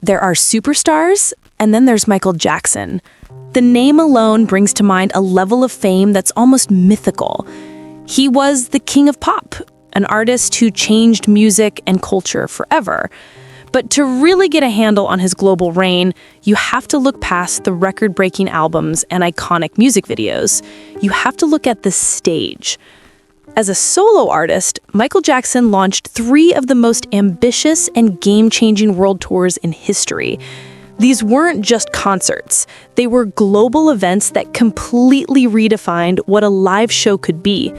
There are superstars, and then there's Michael Jackson. The name alone brings to mind a level of fame that's almost mythical. He was the king of pop, an artist who changed music and culture forever. But to really get a handle on his global reign, you have to look past the record-breaking albums and iconic music videos. You have to look at the stage. As a solo artist, Michael Jackson launched 3 of the most ambitious and game-changing world tours in history. These weren't just concerts. They were global events that completely redefined what a live show could be.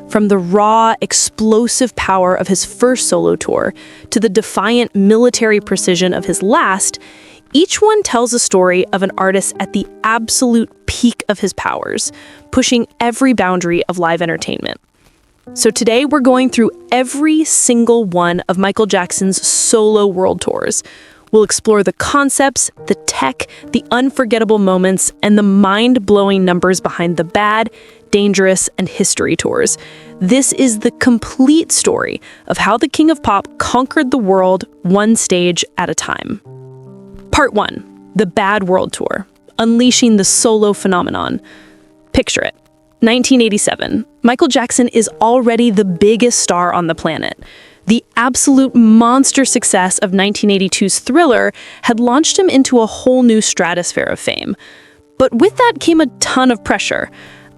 From the raw, explosive power of his first solo tour to the defiant military precision of his last, each one tells a story of an artist at the absolute peak of his powers, pushing every boundary of live entertainment. So today we're going through every single one of Michael Jackson's solo world tours. We'll explore the concepts, the tech, the unforgettable moments, and the mind-blowing numbers behind the bad, dangerous, and history tours. This is the complete story of how the King of Pop conquered the world one stage at a time. Part 1. The Bad World Tour. Unleashing the solo phenomenon. Picture it. 1987. Michael Jackson is already the biggest star on the planet. The absolute monster success of 1982's Thriller had launched him into a whole new stratosphere of fame. But with that came a ton of pressure.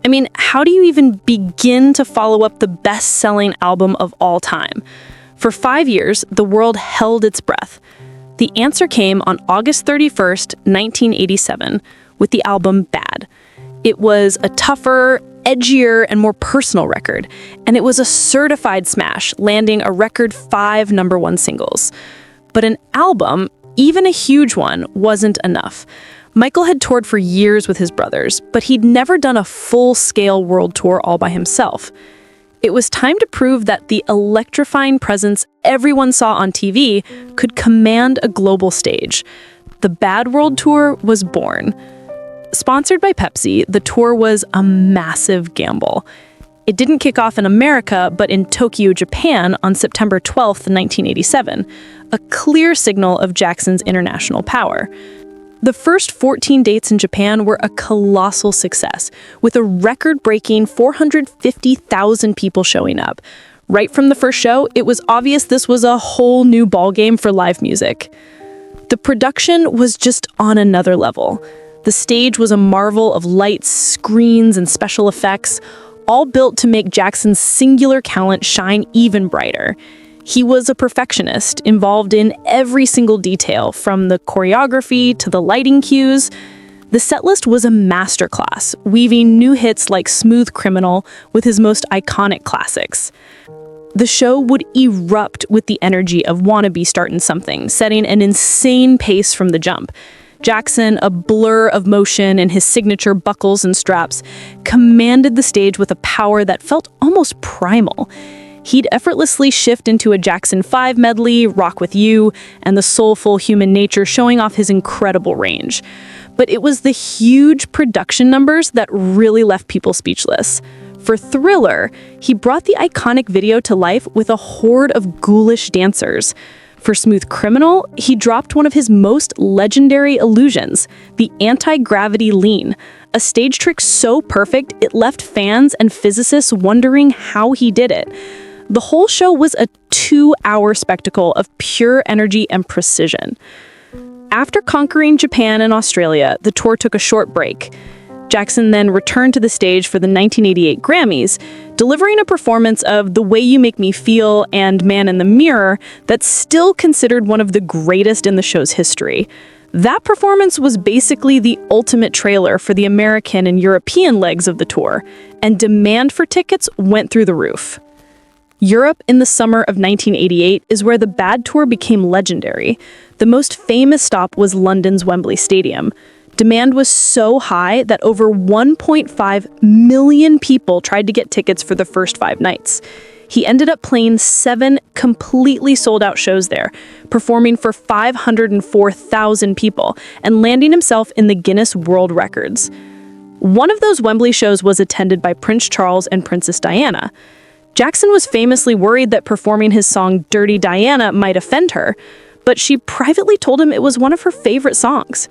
I mean, how do you even begin to follow up the best-selling album of all time? For 5 years, the world held its breath. The answer came on August 31st, 1987, with the album Bad. It was a tougher, edgier, and more personal record, and it was a certified smash, landing a record 5 #1 singles. But an album, even a huge one, wasn't enough. Michael had toured for years with his brothers, but he'd never done a full-scale world tour all by himself. It was time to prove that the electrifying presence everyone saw on TV could command a global stage. The Bad World Tour was born. Sponsored by Pepsi, the tour was a massive gamble. It didn't kick off in America, but in Tokyo, Japan on September 12th, 1987, a clear signal of Jackson's international power. The first 14 dates in Japan were a colossal success, with a record-breaking 450,000 people showing up. Right from the first show, it was obvious this was a whole new ballgame for live music. The production was just on another level. The stage was a marvel of lights, screens, and special effects, all built to make Jackson's singular talent shine even brighter. He was a perfectionist, involved in every single detail, from the choreography to the lighting cues. The setlist was a masterclass, weaving new hits like Smooth Criminal with his most iconic classics. The show would erupt with the energy of Wanna Be Startin' Something, setting an insane pace from the jump. Jackson, a blur of motion in his signature buckles and straps, commanded the stage with a power that felt almost primal. He'd effortlessly shift into a Jackson 5 medley, Rock With You, and the soulful Human Nature, showing off his incredible range. But it was the huge production numbers that really left people speechless. For Thriller, he brought the iconic video to life with a horde of ghoulish dancers. For Smooth Criminal, he dropped one of his most legendary illusions, the anti-gravity lean, a stage trick so perfect it left fans and physicists wondering how he did it. The whole show was a 2-hour spectacle of pure energy and precision. After conquering Japan and Australia, the tour took a short break. Jackson then returned to the stage for the 1988 Grammys, delivering a performance of The Way You Make Me Feel and Man in the Mirror that's still considered one of the greatest in the show's history. That performance was basically the ultimate trailer for the American and European legs of the tour, and demand for tickets went through the roof. Europe in the summer of 1988 is where the Bad Tour became legendary. The most famous stop was London's Wembley Stadium. Demand was so high that over 1.5 million people tried to get tickets for the first 5 nights. He ended up playing 7 completely sold-out shows there, performing for 504,000 people, and landing himself in the Guinness World Records. One of those Wembley shows was attended by Prince Charles and Princess Diana. Jackson was famously worried that performing his song Dirty Diana might offend her, but she privately told him it was one of her favorite songs.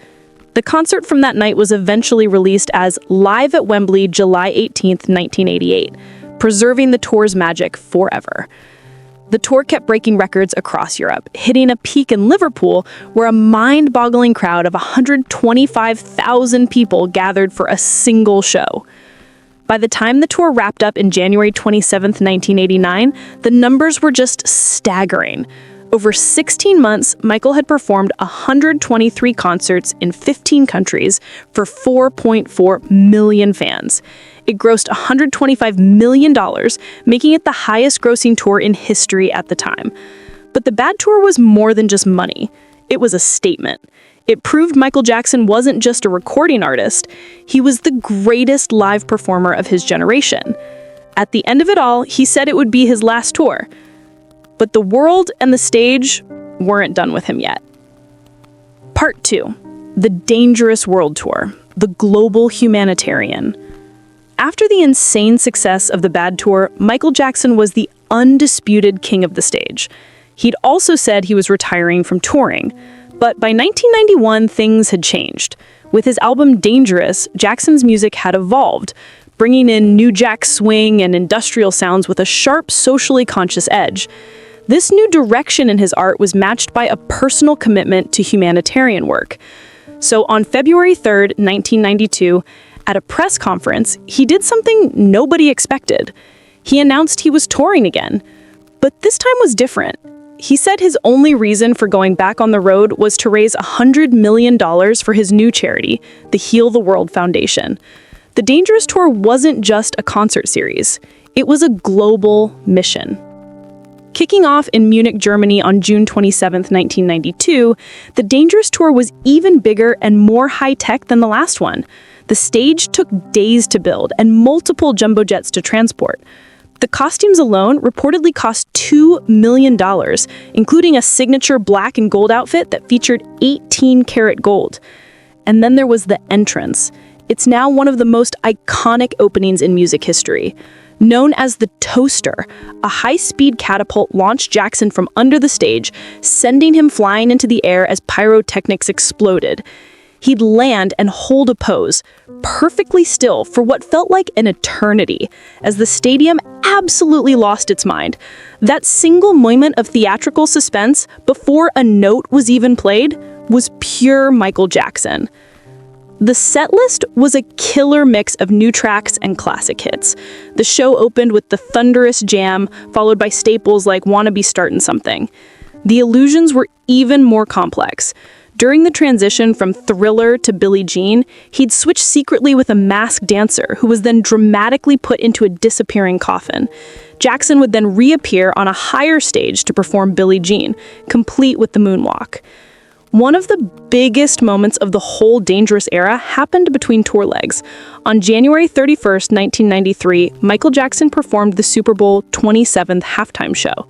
The concert from that night was eventually released as Live at Wembley, July 18th, 1988, preserving the tour's magic forever. The tour kept breaking records across Europe, hitting a peak in Liverpool where a mind-boggling crowd of 125,000 people gathered for a single show. By the time the tour wrapped up in January 27, 1989, the numbers were just staggering. Over 16 months, Michael had performed 123 concerts in 15 countries for 4.4 million fans. It grossed $125 million, making it the highest-grossing tour in history at the time. But the Bad Tour was more than just money. It was a statement. It proved Michael Jackson wasn't just a recording artist. He was the greatest live performer of his generation. At the end of it all, he said it would be his last tour. But the world and the stage weren't done with him yet. Part 2. The Dangerous World Tour, the global humanitarian. After the insane success of the Bad Tour, Michael Jackson was the undisputed king of the stage. He'd also said he was retiring from touring. But by 1991, things had changed. With his album Dangerous, Jackson's music had evolved, bringing in new jack swing and industrial sounds with a sharp, socially conscious edge. This new direction in his art was matched by a personal commitment to humanitarian work. So on February 3rd, 1992, at a press conference, he did something nobody expected. He announced he was touring again. But this time was different. He said his only reason for going back on the road was to raise $100 million for his new charity, the Heal the World Foundation. The Dangerous Tour wasn't just a concert series. It was a global mission. Kicking off in Munich, Germany on June 27, 1992, the Dangerous Tour was even bigger and more high-tech than the last one. The stage took days to build and multiple jumbo jets to transport. The costumes alone reportedly cost $2 million, including a signature black and gold outfit that featured 18-karat gold. And then there was the entrance. It's now one of the most iconic openings in music history. Known as the Toaster, a high-speed catapult launched Jackson from under the stage, sending him flying into the air as pyrotechnics exploded. He'd land and hold a pose, perfectly still for what felt like an eternity, as the stadium absolutely lost its mind. That single moment of theatrical suspense before a note was even played was pure Michael Jackson. The setlist was a killer mix of new tracks and classic hits. The show opened with the thunderous jam, followed by staples like Wanna Be Startin' Something. The illusions were even more complex. During the transition from Thriller to Billie Jean, he'd switch secretly with a masked dancer who was then dramatically put into a disappearing coffin. Jackson would then reappear on a higher stage to perform Billie Jean, complete with the moonwalk. One of the biggest moments of the whole Dangerous era happened between tour legs. On January 31st, 1993, Michael Jackson performed the Super Bowl 27th halftime show.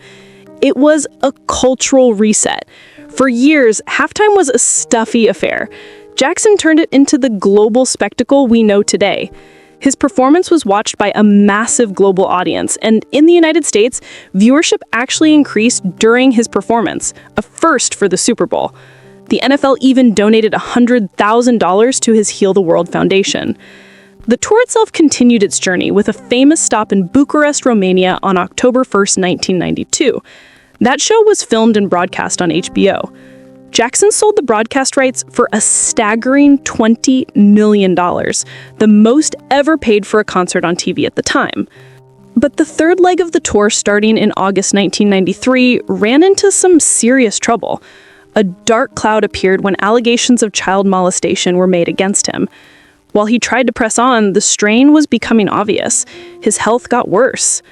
It was a cultural reset. For years, halftime was a stuffy affair. Jackson turned it into the global spectacle we know today. His performance was watched by a massive global audience, and in the United States, viewership actually increased during his performance, a first for the Super Bowl. The NFL even donated $100,000 to his Heal the World Foundation. The tour itself continued its journey with a famous stop in Bucharest, Romania on October 1st, 1992. That show was filmed and broadcast on HBO. Jackson sold the broadcast rights for a staggering $20 million, the most ever paid for a concert on TV at the time. But the third leg of the tour, starting in August 1993, ran into some serious trouble. A dark cloud appeared when allegations of child molestation were made against him. While he tried to press on, the strain was becoming obvious. His health got worse.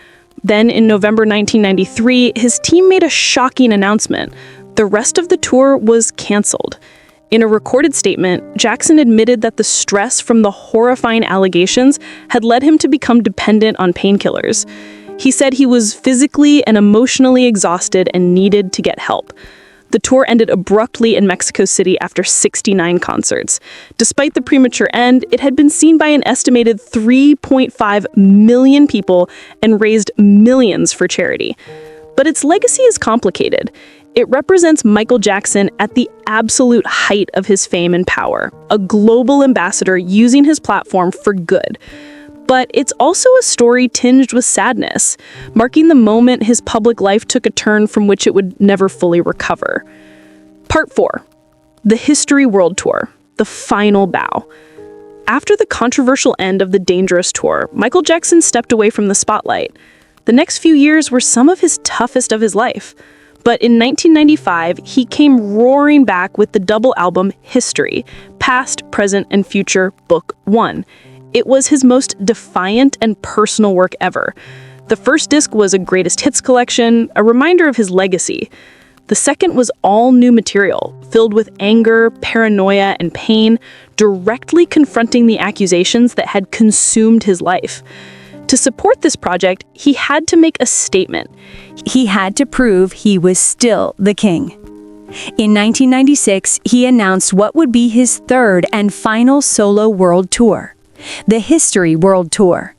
Then, in November 1993, his team made a shocking announcement. The rest of the tour was canceled. In a recorded statement, Jackson admitted that the stress from the horrifying allegations had led him to become dependent on painkillers. He said he was physically and emotionally exhausted and needed to get help. The tour ended abruptly in Mexico City after 69 concerts. Despite the premature end, it had been seen by an estimated 3.5 million people and raised millions for charity. But its legacy is complicated. It represents Michael Jackson at the absolute height of his fame and power, a global ambassador using his platform for good. But it's also a story tinged with sadness, marking the moment his public life took a turn from which it would never fully recover. Part 4. The History World Tour, the final bow. After the controversial end of the Dangerous Tour, Michael Jackson stepped away from the spotlight. The next few years were some of his toughest of his life. But in 1995, he came roaring back with the double album History, Past, Present, and Future, Book 1. It was his most defiant and personal work ever. The first disc was a greatest hits collection, a reminder of his legacy. The second was all new material, filled with anger, paranoia, and pain, directly confronting the accusations that had consumed his life. To support this project, he had to make a statement. He had to prove he was still the king. In 1996, he announced what would be his third and final solo world tour, the History World Tour.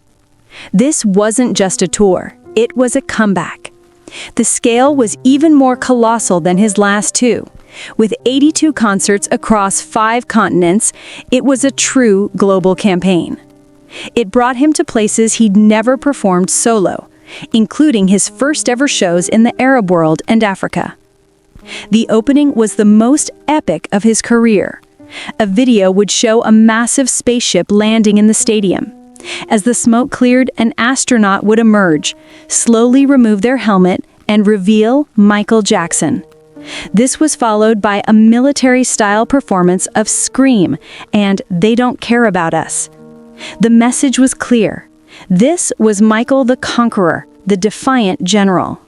This wasn't just a tour, it was a comeback. The scale was even more colossal than his last two. With 82 concerts across 5 continents, it was a true global campaign. It brought him to places he'd never performed solo, including his first ever shows in the Arab world and Africa. The opening was the most epic of his career. A video would show a massive spaceship landing in the stadium. As the smoke cleared, an astronaut would emerge, slowly remove their helmet, and reveal Michael Jackson. This was followed by a military-style performance of Scream and They Don't Care About Us. The message was clear. This was Michael the Conqueror, the defiant general.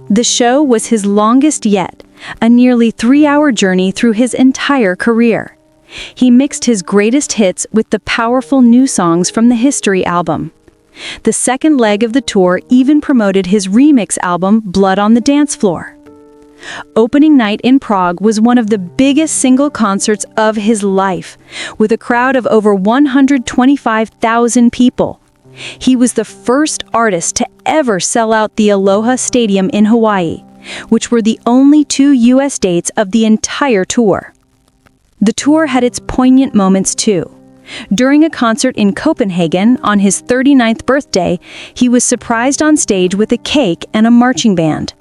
The show was his longest yet, a nearly 3-hour journey through his entire career. He mixed his greatest hits with the powerful new songs from the History album. The second leg of the tour even promoted his remix album, Blood on the Dance Floor. Opening night in Prague was one of the biggest single concerts of his life, with a crowd of over 125,000 people. He was the first artist to ever sell out the Aloha Stadium in Hawaii, which were the only 2 U.S. dates of the entire tour. The tour had its poignant moments too. During a concert in Copenhagen on his 39th birthday, he was surprised on stage with a cake and a marching band.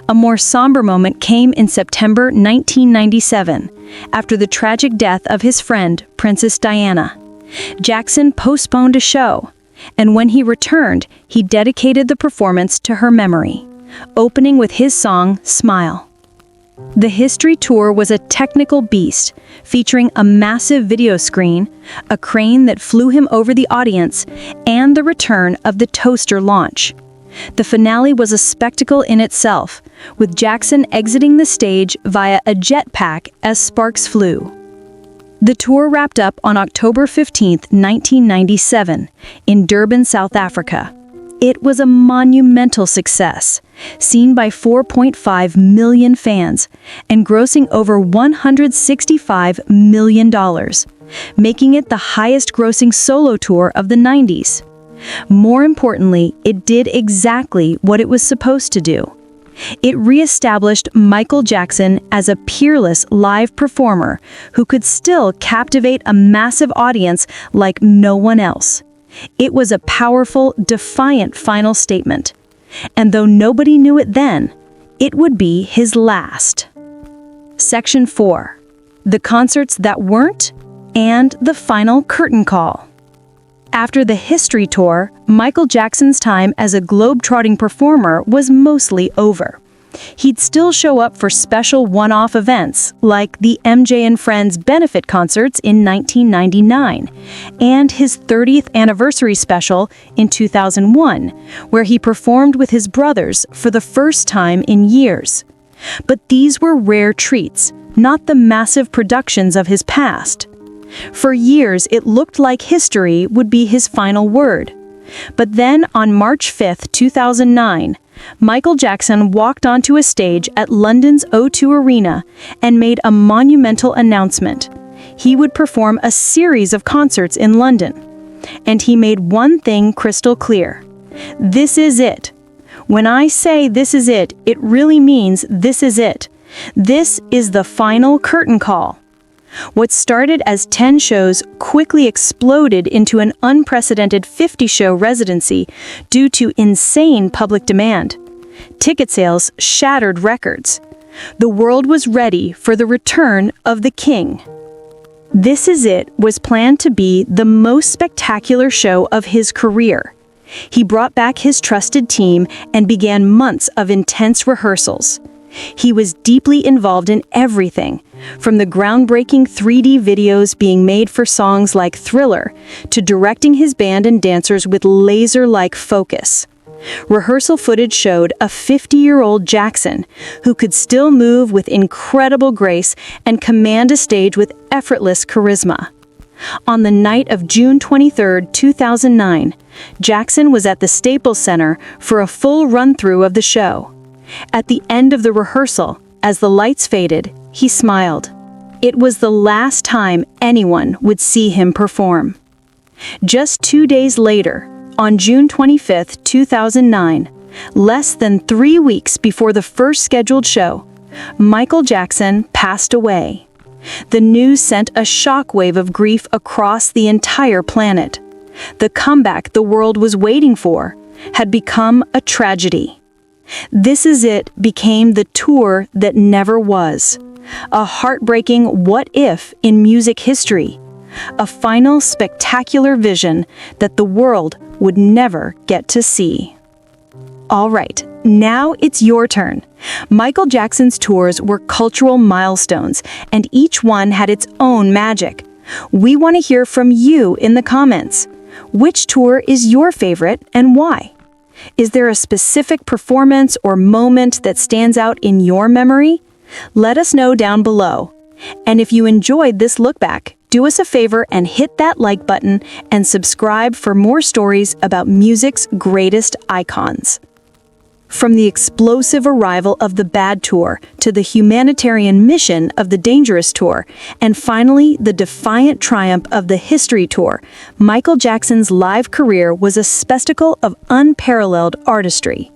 A more somber moment came in September 1997, after the tragic death of his friend, Princess Diana. Jackson postponed a show, and when he returned, he dedicated the performance to her memory, opening with his song, Smile. The History Tour was a technical beast, featuring a massive video screen, a crane that flew him over the audience, and the return of the toaster launch. The finale was a spectacle in itself, with Jackson exiting the stage via a jetpack as sparks flew. The tour wrapped up on October 15, 1997, in Durban, South Africa. It was a monumental success, seen by 4.5 million fans and grossing over $165 million, making it the highest-grossing solo tour of the 90s. More importantly, it did exactly what it was supposed to do. It re-established Michael Jackson as a peerless live performer who could still captivate a massive audience like no one else. It was a powerful, defiant final statement. And though nobody knew it then, it would be his last. Section 4. The concerts that weren't, and the final curtain call. After the History Tour, Michael Jackson's time as a globe-trotting performer was mostly over. He'd still show up for special one-off events, like the MJ and Friends benefit concerts in 1999, and his 30th anniversary special in 2001, where he performed with his brothers for the first time in years. But these were rare treats, not the massive productions of his past. For years, it looked like history would be his final word. But then, on March 5, 2009, Michael Jackson walked onto a stage at London's O2 Arena and made a monumental announcement. He would perform a series of concerts in London. And he made one thing crystal clear. This is it. When I say this is it, it really means this is it. This is the final curtain call. What started as 10 shows quickly exploded into an unprecedented 50-show residency due to insane public demand. Ticket sales shattered records. The world was ready for the return of the king. This Is It was planned to be the most spectacular show of his career. He brought back his trusted team and began months of intense rehearsals. He was deeply involved in everything, from the groundbreaking 3D videos being made for songs like Thriller to directing his band and dancers with laser-like focus. Rehearsal footage showed a 50-year-old Jackson who could still move with incredible grace and command a stage with effortless charisma. On the night of June 23, 2009, Jackson was at the Staples Center for a full run-through of the show. At the end of the rehearsal, as the lights faded, he smiled. It was the last time anyone would see him perform. Just 2 days later, on June 25, 2009, less than 3 weeks before the first scheduled show, Michael Jackson passed away. The news sent a shockwave of grief across the entire planet. The comeback the world was waiting for had become a tragedy. This Is It became the tour that never was. A heartbreaking what if in music history. A final spectacular vision that the world would never get to see. All right, now it's your turn. Michael Jackson's tours were cultural milestones, and each one had its own magic. We want to hear from you in the comments. Which tour is your favorite and why? Is there a specific performance or moment that stands out in your memory? Let us know down below. And if you enjoyed this look back, do us a favor and hit that like button and subscribe for more stories about music's greatest icons. From the explosive arrival of the Bad Tour to the humanitarian mission of the Dangerous Tour, and finally the defiant triumph of the History Tour, Michael Jackson's live career was a spectacle of unparalleled artistry.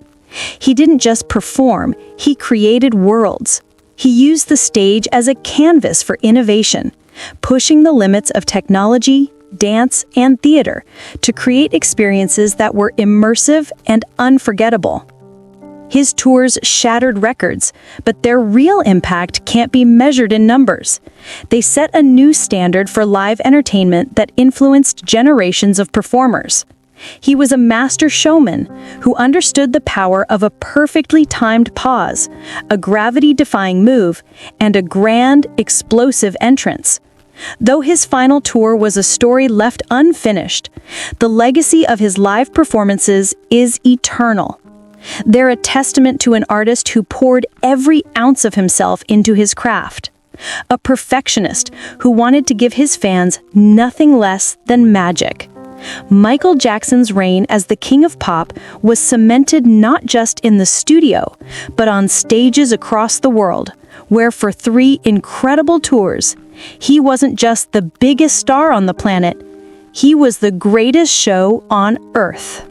He didn't just perform, he created worlds. He used the stage as a canvas for innovation, pushing the limits of technology, dance, and theater to create experiences that were immersive and unforgettable. His tours shattered records, but their real impact can't be measured in numbers. They set a new standard for live entertainment that influenced generations of performers. He was a master showman who understood the power of a perfectly timed pause, a gravity-defying move, and a grand, explosive entrance. Though his final tour was a story left unfinished, the legacy of his live performances is eternal. They're a testament to an artist who poured every ounce of himself into his craft. A perfectionist who wanted to give his fans nothing less than magic. Michael Jackson's reign as the King of Pop was cemented not just in the studio, but on stages across the world, where for 3 incredible tours, he wasn't just the biggest star on the planet, he was the greatest show on Earth.